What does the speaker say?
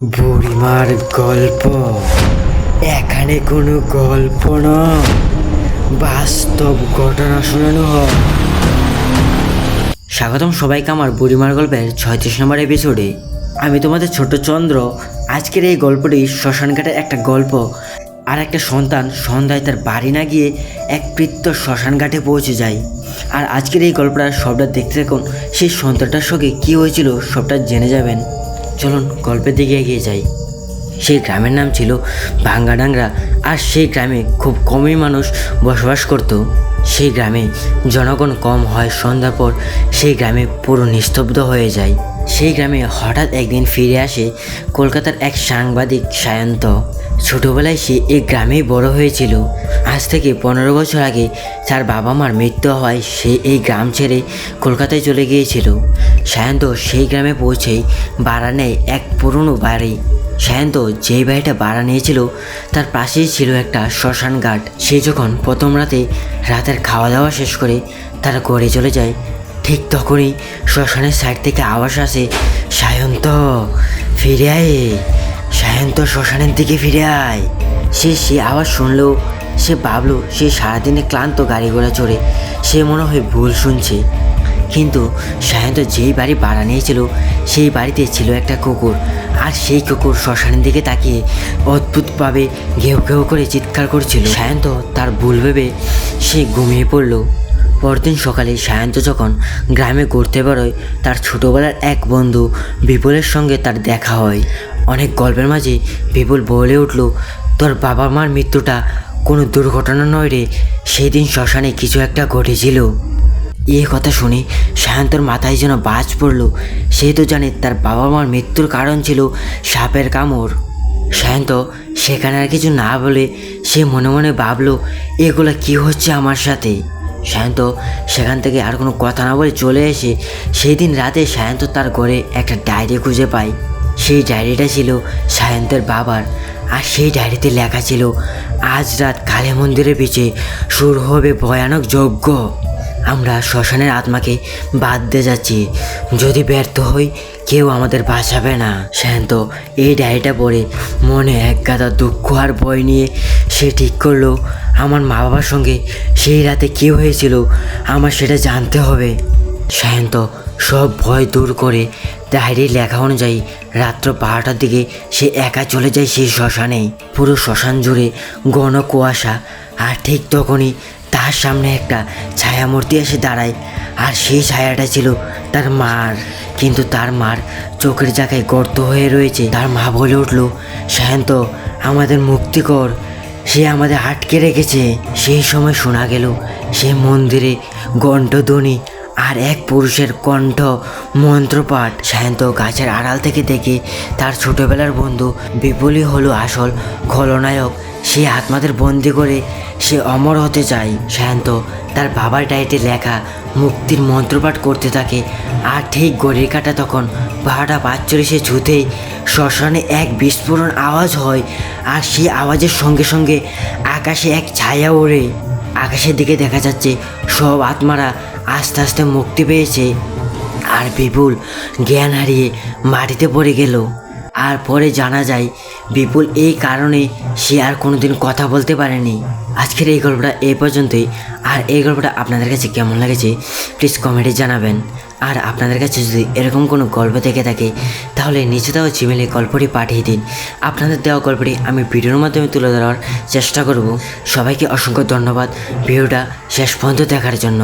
বুড়িমার গল্প এখানে কোনো গল্প নয়, বাস্তব ঘটনা শোনানো হয়। স্বাগতম সবাইকে আমার বুড়িমার গল্পের 36 নম্বর এপিসোডে। আমি তোমাদের ছোট চন্দ্র। আজকের এই গল্পটি শ্মশানঘাটের একটা গল্প। আর একটা সন্তান সন্ধ্যায় তার বাড়ি না গিয়ে এক বৃত্ত শ্মশানঘাটে পৌঁছে যায়। আর আজকের এই গল্পটা সবটা দেখতে থাকুন। সেই সন্তানটার সঙ্গে কী হয়েছিল সবটা জেনে যাবেন। চলুন গল্পের দিকে এগিয়ে যাই। সেই গ্রামের নাম ছিল ভাঙ্গাডাংরা। আর সেই গ্রামে খুব কমই মানুষ বসবাস করত। সেই গ্রামে জনগণ কম হয়। সন্ধ্যার পর সেই গ্রামে পুরো নিস্তব্ধ হয়ে যায়। সেই গ্রামে হঠাৎ একদিন ফিরে আসে কলকাতার এক সাংবাদিক সায়ন্ত। ছোটোবেলায় সে এই গ্রামেই বড় হয়েছিল। আজ থেকে 15 বছর আগে তার বাবা মার মৃত্যু হয়। সে এই গ্রাম ছেড়ে কলকাতায় চলে গিয়েছিল। সায়ন্ত সেই গ্রামে পৌঁছেই ভাড়া নেয় এক পুরনো বাড়ি। সায়ন্ত যেই বাড়িটা ভাড়া নিয়েছিল তার পাশেই ছিল একটা শ্মশান ঘাট। সে যখন প্রথম রাতের খাওয়া দাওয়া শেষ করে তারা ঘরে চলে যায়, ঠিক তখনই শ্মশানের সাইড থেকে আওয়াজ আসে, সায়ন্ত ফিরে আয়, সায়ন্ত শ্মশানের দিকে ফিরে আয়। সে আওয়াজ শুনলেও সে ভাবলো সে সারাদিনে ক্লান্ত গাড়ি ঘোড়া চড়ে সে মনে হয় ভুল শুনছে। কিন্তু সায়ন্ত যেই বাড়ি ভাড়া নিয়েছিল সেই বাড়িতে ছিল একটা কুকুর। আর সেই কুকুর শ্মশানের দিকে তাকিয়ে অদ্ভুতভাবে ঘেউ ঘেউ করে চিৎকার করছিল। সায়ন্ত তার ভুল ভেবে সে ঘুমিয়ে পড়ল। পরদিন সকালে সায়ন্ত যখন গ্রামে ঘুরতে বেরোয়, তার ছোটোবেলার এক বন্ধু বিপুলের সঙ্গে তার দেখা হয়। অনেক গল্পের মাঝে বিপুল বলে উঠল, তোর বাবা মার মৃত্যুটা কোনো দুর্ঘটনা নয় রে, সেই দিন শ্মশানে কিছু একটা ঘটেছিল। এই কথা শুনে সায়ন্তর মাথায় যেন বাজ পড়ল। সে তো জানে তার বাবা মার মৃত্যুর কারণ ছিল সাপের কামড়। সায়ন্ত সেখানে আর কিছু না বলে সে মনে মনে ভাবলো, এগুলো কি হচ্ছে আমার সাথে। সায়ন্ত সেখান থেকে আর কোনো কথা না বলে চলে এসে সেই দিন রাতে সায়ন্ত তার ঘরে একটা ডায়েরি খুঁজে পায়। সেই ডায়েরিটা ছিল সায়ন্তের বাবার। আর সেই ডায়েরিতে লেখা ছিল, আজ রাত কালী মন্দিরের পিছে শুরু হবে ভয়ানক যজ্ঞ। আমরা শ্মশানের আত্মাকে বাদ দিয়ে যাচ্ছি, যদি ব্যর্থ হই কেউ আমাদের বাঁচাবে না। সায়ন্ত এই ডায়েরিটা পড়ে মনে এক গাদা দুঃখ আর ভয় নিয়ে সে ঠিক করলো, আমার মা বাবার সঙ্গে সেই রাতে কী হয়েছিল আমার সেটা জানতে হবে। সায়ন্ত সব ভয় দূর করে ডায়েরির লেখা অনুযায়ী রাত্র 12টার দিকে সে একা চলে যায় সেই শ্মশানে। পুরো শ্মশান জুড়ে ঘন কুয়াশা। আর ঠিক তখনই তার সামনে একটা ছায়ামূর্তি এসে দাঁড়ায়। আর সেই ছায়াটা ছিল তার মার। কিন্তু তার মার চোখের জায়গায় গর্ত হয়ে রয়েছে। তার মা বলে উঠল, সায়ন্ত আমাদের মুক্তি কর, সে আমাদের আটকে রেখেছে। সেই সময় শোনা গেল সে মন্দিরে ঘণ্টধ্বনি আর এক পুরুষের কণ্ঠ মন্ত্রপাঠ। সায়ন্ত গাছের আড়াল থেকে দেখে তার ছোটবেলার বন্ধু বিপুলই হলো আসল খলনায়ক। সে আত্মাদের বন্দি করে সে অমর হতে চায়। সায়ন্ত তার বাবার ডায়েরিতে লেখা মুক্তির মন্ত্রপাঠ করতে থাকে। আর ঠিক ঘড়ির কাঁটা তখন 12:45 ছুতেই শ্মশানে এক বিস্ফোরণ আওয়াজ হয়। আর সেই আওয়াজের সঙ্গে সঙ্গে আকাশে এক ছায়া ওড়ে। আকাশের দিকে দেখা যাচ্ছে সব আত্মারা আস্তে আস্তে মুক্তি পেয়েছে। আর বিপুল জ্ঞান হারিয়ে মাটিতে পড়ে গেল। আর পরে জানা যায় বিপুল এই কারণে সে আর কোনোদিন কথা বলতে পারেনি। আজকের এই গল্পটা এই পর্যন্তই। আর এই গল্পটা আপনাদের কাছে কেমন লেগেছে প্লিজ কমেন্টে জানাবেন। আর আপনাদের কাছে যদি এরকম কোনো গল্প থেকে থাকে তাহলে নিচে দেওয়া জিমেলে গল্পটি পাঠিয়ে দিন। আপনাদের দেওয়া গল্পটি আমি ভিডিওর মাধ্যমে তুলে ধরার চেষ্টা করব। সবাইকে অসংখ্য ধন্যবাদ ভিডিওটা শেষ পর্যন্ত দেখার জন্য।